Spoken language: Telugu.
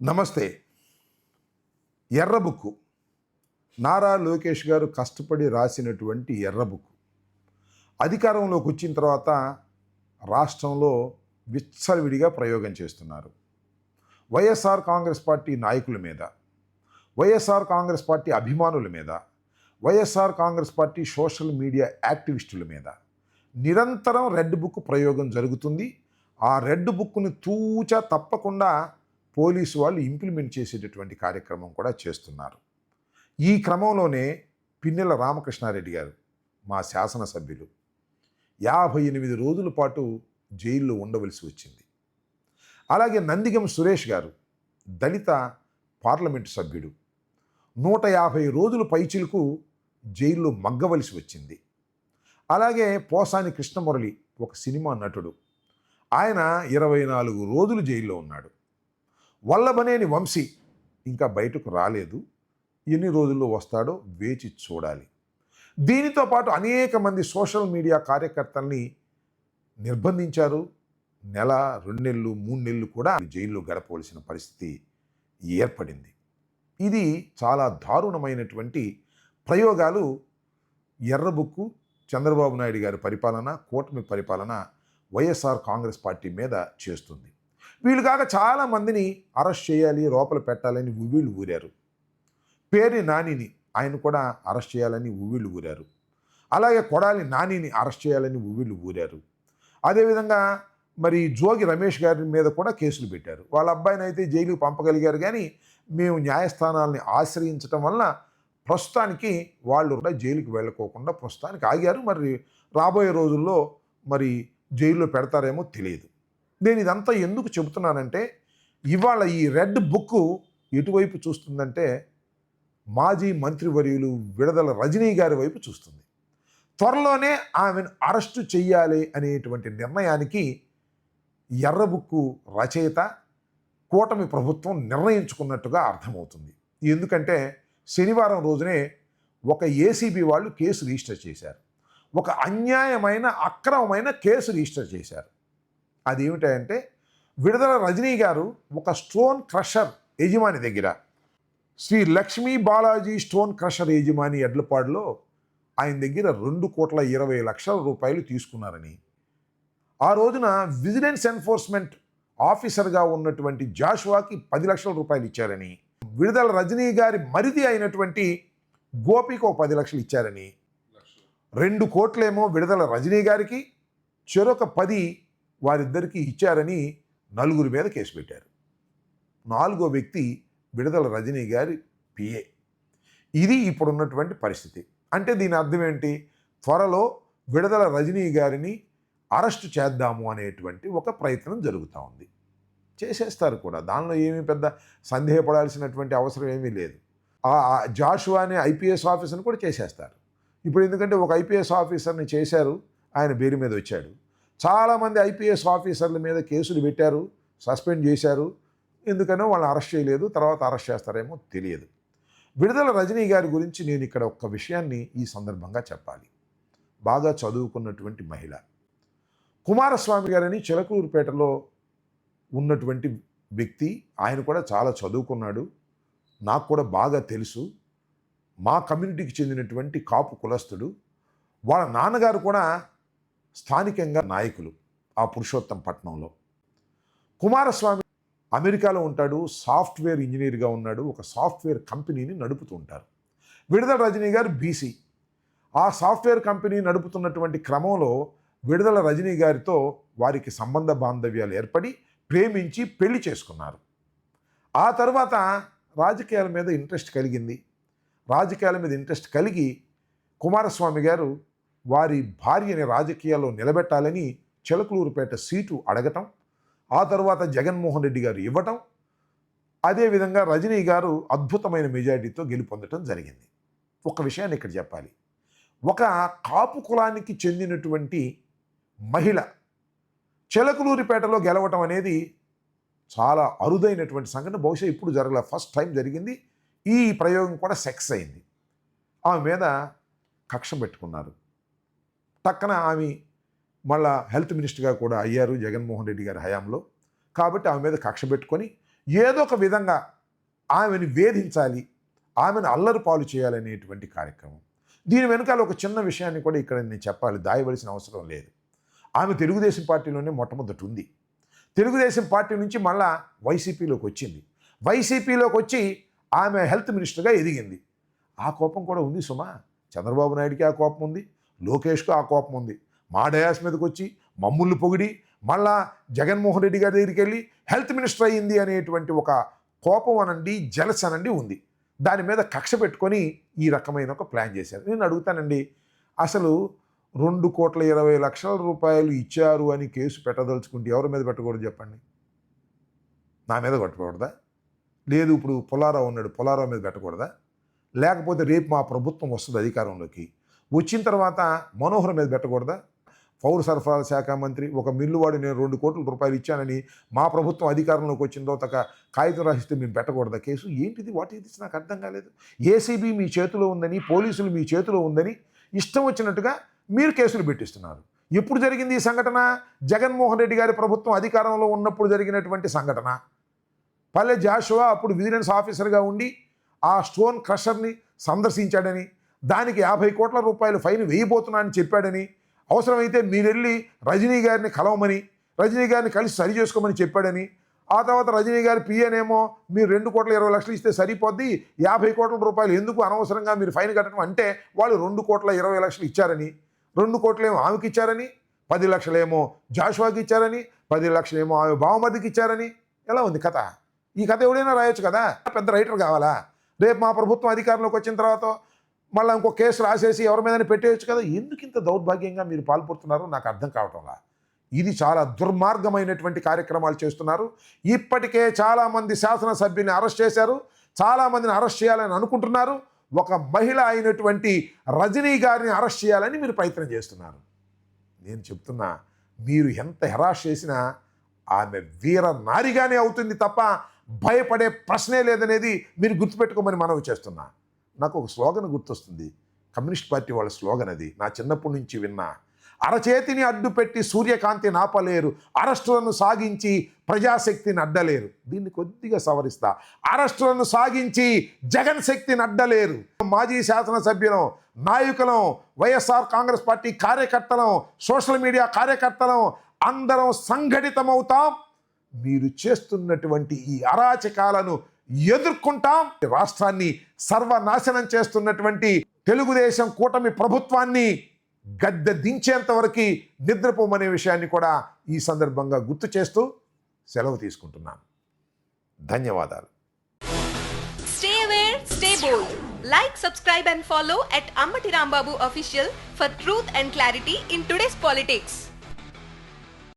నమస్తే. ఎర్ర బుక్కు నారా లోకేష్ గారు కష్టపడి రాసినటువంటి ఎర్ర బుక్కు అధికారంలోకి వచ్చిన తర్వాత రాష్ట్రంలో విచ్చలవిడిగా ప్రయోగం చేస్తున్నారు. వైఎస్ఆర్ కాంగ్రెస్ పార్టీ నాయకుల మీద, వైఎస్ఆర్ కాంగ్రెస్ పార్టీ అభిమానుల మీద, YSR Congress party social media యాక్టివిస్టుల మీద నిరంతరం రెడ్ బుక్ ప్రయోగం జరుగుతుంది. ఆ రెడ్ బుక్ను తూచా తప్పకుండా పోలీసు వాళ్ళు ఇంప్లిమెంట్ చేసేటటువంటి కార్యక్రమం కూడా చేస్తున్నారు. ఈ క్రమంలోనే పిన్నెల రామకృష్ణారెడ్డి గారు, మా శాసనసభ్యులు, 58 రోజుల పాటు జైల్లో ఉండవలసి వచ్చింది. అలాగే నందిగం సురేష్ గారు, దళిత పార్లమెంటు సభ్యుడు, 150 రోజుల పైచిలకు జైల్లో మగ్గవలసి వచ్చింది. అలాగే పోసాని కృష్ణమురళి, ఒక సినిమా నటుడు, ఆయన 24 రోజులు జైల్లో ఉన్నాడు. వల్లభనేని వంశీ ఇంకా బయటకు రాలేదు. ఎన్ని రోజుల్లో వస్తాడో వేచి చూడాలి. దీనితో పాటు అనేక మంది సోషల్ మీడియా కార్యకర్తల్ని నిర్బంధించారు. నెల, 2 నెలలు, 3 నెలలు కూడా జైల్లో గడపవలసిన పరిస్థితి ఏర్పడింది. ఇది చాలా దారుణమైనటువంటి ప్రయోగాలు ఎర్రబుక్కు, చంద్రబాబు నాయుడు గారి పరిపాలన, కూటమి పరిపాలన వైఎస్ఆర్ కాంగ్రెస్ పార్టీ మీద చేస్తుంది. వీళ్ళు కాక చాలామందిని అరెస్ట్ చేయాలి, లోపల పెట్టాలని ఉవ్విళ్ళు ఊరారు. పేర్ని నానిని ఆయన కూడా అరెస్ట్ చేయాలని ఉవ్విళ్ళు ఊరారు. అలాగే కొడాలి నానిని అరెస్ట్ చేయాలని ఉవ్విళ్ళు ఊరారు. అదేవిధంగా మరి జోగి రమేష్ గారి మీద కూడా కేసులు పెట్టారు. వాళ్ళ అబ్బాయిని అయితే జైలుకి పంపగలిగారు, కానీ మేము న్యాయస్థానాలని ఆశ్రయించడం వలన ప్రస్తుతానికి వాళ్ళు కూడా జైలుకి వెళ్ళకోకుండా ప్రస్తుతానికి ఆగారు. మరి రాబోయే రోజుల్లో మరి జైల్లో పెడతారేమో తెలియదు. నేను ఇదంతా ఎందుకు చెబుతున్నానంటే, ఇవాళ ఈ రెడ్ బుక్ ఎటువైపు చూస్తుందంటే మాజీ మంత్రివర్యులు విడుదల రజనీ గారి వైపు చూస్తుంది. త్వరలోనే ఆమెను అరెస్టు చెయ్యాలి అనేటువంటి నిర్ణయానికి ఎర్ర బుక్కు రచయిత, కూటమి ప్రభుత్వం నిర్ణయించుకున్నట్టుగా అర్థమవుతుంది. ఎందుకంటే శనివారం రోజునే ఒక ఏసీబీ వాళ్ళు కేసు రిజిస్టర్ చేశారు. ఒక అన్యాయమైన, అక్రమమైన కేసు రిజిస్టర్ చేశారు. అదేమిటంటే, విడుదల రజనీ గారు ఒక స్టోన్ క్రషర్ యజమాని దగ్గర, శ్రీ లక్ష్మీ బాలాజీ స్టోన్ క్రషర్ యజమాని ఎడ్లపాడులో ఆయన దగ్గర 2,20,00,000 రూపాయలు తీసుకున్నారని, ఆ రోజున విజిలెన్స్ ఎన్ఫోర్స్మెంట్ ఆఫీసర్గా ఉన్నటువంటి జాషువాకి 10 లక్షల రూపాయలు ఇచ్చారని, విడుదల రజనీ గారి మరిది అయినటువంటి గోపికి ఒక 10 లక్షలు ఇచ్చారని, 2 కోట్లేమో విడుదల రజనీ గారికి, చెరొక 10 వారిద్దరికీ ఇచ్చారని 4 మీద కేసు పెట్టారు. 4వ వ్యక్తి విడుదల రజనీ గారి పిఏ. ఇది ఇప్పుడున్నటువంటి పరిస్థితి. అంటే దీని అర్థం ఏంటి? త్వరలో విడుదల రజనీ గారిని అరెస్టు చేద్దాము అనేటువంటి ఒక ప్రయత్నం జరుగుతూ ఉంది. చేసేస్తారు కూడా, దానిలో ఏమీ పెద్ద సందేహపడాల్సినటువంటి అవసరం ఏమీ లేదు. ఆ జాషువా అనే ఐపీఎస్ ఆఫీసర్ని కూడా చేసేస్తారు. ఇప్పుడు ఎందుకంటే ఒక ఐపీఎస్ ఆఫీసర్ని చేశారు, ఆయన బెయిల్ మీద వచ్చాడు. చాలామంది ఐపీఎస్ ఆఫీసర్ల మీద కేసులు పెట్టారు, సస్పెండ్ చేశారు. ఎందుకనో వాళ్ళని అరెస్ట్ చేయలేదు, తర్వాత అరెస్ట్ చేస్తారేమో తెలియదు. విడుదల రజనీ గారి గురించి నేను ఇక్కడ ఒక్క విషయాన్ని ఈ సందర్భంగా చెప్పాలి. బాగా చదువుకున్నటువంటి మహిళ, కుమారస్వామి గారని చిలకలూరుపేటలో ఉన్నటువంటి వ్యక్తి. ఆయన కూడా చాలా చదువుకున్నాడు, నాకు కూడా బాగా తెలుసు. మా కమ్యూనిటీకి చెందినటువంటి కాపు కులస్తుడు. వాళ్ళ నాన్నగారు కూడా స్థానికంగా నాయకులు ఆ పురుషోత్తం పట్టణంలో. కుమారస్వామి అమెరికాలో ఉంటాడు, సాఫ్ట్వేర్ ఇంజనీర్గా ఉన్నాడు, ఒక సాఫ్ట్వేర్ కంపెనీని నడుపుతూ ఉంటారు. విడుదల రజనీ గారు బీసీ. ఆ సాఫ్ట్వేర్ కంపెనీ నడుపుతున్నటువంటి క్రమంలో విడుదల రజనీ గారితో వారికి సంబంధ బాంధవ్యాలు ఏర్పడి ప్రేమించి పెళ్లి చేసుకున్నారు. ఆ తర్వాత రాజకీయాల మీద ఇంట్రెస్ట్ కలిగింది. రాజకీయాల మీద ఇంట్రెస్ట్ కలిగి కుమారస్వామి గారు వారి భార్యని రాజకీయాల్లో నిలబెట్టాలని చిలకలూరుపేట సీటు అడగటం, ఆ తర్వాత జగన్మోహన్ రెడ్డి గారు ఇవ్వటం, అదేవిధంగా రజనీ గారు అద్భుతమైన మెజారిటీతో గెలుపొందటం జరిగింది. ఒక విషయాన్ని ఇక్కడ చెప్పాలి. ఒక కాపు కులానికి చెందినటువంటి మహిళ చిలకలూరిపేటలో గెలవటం అనేది చాలా అరుదైనటువంటి సంఘటన. బహుశా ఇప్పుడు జరగల, ఫస్ట్ టైం జరిగింది. ఈ ప్రయోగం కూడా సక్సెస్ అయింది. ఆమె మీద కక్ష పెట్టుకున్నారు. పక్కన ఆమె మళ్ళా హెల్త్ మినిస్టర్గా కూడా అయ్యారు జగన్మోహన్ రెడ్డి గారి హయాంలో. కాబట్టి ఆమె మీద కక్ష పెట్టుకొని ఏదో ఒక విధంగా ఆమెను వేధించాలి, ఆమెను అల్లరి పాలు చేయాలనేటువంటి కార్యక్రమం. దీని వెనకాల ఒక చిన్న విషయాన్ని కూడా ఇక్కడ నేను చెప్పాలి, దాయవలసిన అవసరం లేదు. ఆమె తెలుగుదేశం పార్టీలోనే మొట్టమొదటి ఉంది. తెలుగుదేశం పార్టీ నుంచి మళ్ళా వైసీపీలోకి వచ్చింది. వైసీపీలోకి వచ్చి ఆమె హెల్త్ మినిస్టర్గా ఎదిగింది. ఆ కోపం కూడా ఉంది సుమా. చంద్రబాబు నాయుడికి ఆ కోపం ఉంది, లోకేష్కు ఆ కోపం ఉంది. మా డయాస్ మీదకి వచ్చి మమ్ముళ్ళు పొగిడి మళ్ళా జగన్మోహన్ రెడ్డి గారి దగ్గరికి వెళ్ళి హెల్త్ మినిస్టర్ అయ్యింది అనేటువంటి ఒక కోపం అనండి, జలస్ అనండి ఉంది. దాని మీద కక్ష పెట్టుకొని ఈ రకమైన ఒక ప్లాన్ చేశారు. నేను అడుగుతానండి, అసలు 2,20,00,000 రూపాయలు ఇచ్చారు అని కేసు పెట్టదలుచుకుంటే ఎవరి మీద పెట్టకూడదు చెప్పండి? నా మీద పెట్టకూడదా? లేదు ఇప్పుడు పుల్లారావు ఉన్నాడు, పుల్లారావు మీద పెట్టకూడదా? లేకపోతే రేపు మా ప్రభుత్వం వస్తుంది అధికారంలోకి, వచ్చిన తర్వాత మనోహర్ మీద పెట్టకూడదా? పౌర సరఫరాల శాఖ మంత్రి ఒక మిల్లువాడు నేను 2 కోట్ల రూపాయలు ఇచ్చానని మా ప్రభుత్వం అధికారంలోకి వచ్చిన తర్వాత కాగితం రాసిస్తే మేము పెట్టకూడదా కేసు? ఏంటిది, వాట్ ఈస్ దిస్? నాకు అర్థం కాలేదు. ఏసీబీ మీ చేతిలో ఉందని, పోలీసులు మీ చేతిలో ఉందని ఇష్టం వచ్చినట్టుగా మీరు కేసులు పెట్టిస్తున్నారు. ఎప్పుడు జరిగింది ఈ సంఘటన? జగన్మోహన్ రెడ్డి గారి ప్రభుత్వం అధికారంలో ఉన్నప్పుడు జరిగినటువంటి సంఘటన. పల్లె జాషువా అప్పుడు విజిలెన్స్ ఆఫీసర్గా ఉండి ఆ స్టోన్ క్రషర్ని సందర్శించాడని, దానికి 50 కోట్ల రూపాయలు ఫైన్ వేయబోతున్నా అని చెప్పాడని, అవసరమైతే మీరెళ్ళి రజనీ గారిని కలవమని, రజనీ గారిని కలిసి సరి చేసుకోమని చెప్పాడని, ఆ తర్వాత రజనీ గారి పిఏనేమో మీరు 2,20,00,000 ఇస్తే సరిపోద్ది, 50 కోట్ల రూపాయలు ఎందుకు అనవసరంగా మీరు ఫైన్ కట్టడం అంటే వాళ్ళు 2,20,00,000 ఇచ్చారని, 2 కోట్లేమో ఆమెకి ఇచ్చారని, 10 లక్షలేమో జాషువాకి ఇచ్చారని, 10 లక్షలేమో ఆమె బావమతికి ఇచ్చారని. ఎలా ఉంది కథ? ఈ కథ ఎవడైనా రాయొచ్చు కదా, పెద్ద రైటర్ కావాలా? రేపు మా ప్రభుత్వం అధికారంలోకి వచ్చిన తర్వాత మళ్ళీ ఇంకో కేసు రాసేసి ఎవరి మీదనే పెట్టేయచ్చు కదా. ఎందుకు ఇంత దౌర్భాగ్యంగా మీరు పాల్పడుతున్నారో నాకు అర్థం కావటంలా. ఇది చాలా దుర్మార్గమైనటువంటి కార్యక్రమాలు చేస్తున్నారు. ఇప్పటికే చాలామంది శాసనసభ్యుల్ని అరెస్ట్ చేశారు, చాలామందిని అరెస్ట్ చేయాలని అనుకుంటున్నారు. ఒక మహిళ అయినటువంటి రజనీ గారిని అరెస్ట్ చేయాలని మీరు ప్రయత్నం చేస్తున్నారు. నేను చెప్తున్నా, మీరు ఎంత హెరాస్ చేసినా ఆమె వీర నారిగానే అవుతుంది తప్ప భయపడే ప్రశ్నే లేదనేది మీరు గుర్తుపెట్టుకోమని మనవి చేస్తున్నా. నాకు ఒక స్లోగన్ గుర్తొస్తుంది, కమ్యూనిస్ట్ పార్టీ వాళ్ళ స్లోగన్ అది, నా చిన్నప్పటి నుంచి విన్నా. అరచేతిని అడ్డుపెట్టి సూర్యకాంతిని ఆపలేరు, అరెస్టులను సాగించి ప్రజాశక్తిని అడ్డలేరు. దీన్ని కొద్దిగా సవరిస్తా, అరెస్టులను సాగించి జగన్ శక్తిని అడ్డలేరు. మాజీ శాసనసభ్యులం, నాయకులం, వైఎస్ఆర్ కాంగ్రెస్ పార్టీ కార్యకర్తలం, సోషల్ మీడియా కార్యకర్తలం అందరం సంఘటితమవుతాం. మీరు చేస్తున్నటువంటి ఈ అరాచకాలను ఎదుర్కొంటాం. రాష్ట్రాన్ని సర్వనాశనం చేస్తున్నటువంటి తెలుగుదేశం కూటమి ప్రభుత్వాన్ని గద్దె దించేంత వరకు నిద్రపోమనే విషయాన్ని కూడా ఈ సందర్భంగా గుర్తు చేస్తూ సెలవు తీసుకుంటున్నాను. ధన్యవాదాలు. Stay aware, stay bold. Like, subscribe and follow at Ambati Rambabu Official for truth and clarity in today's politics.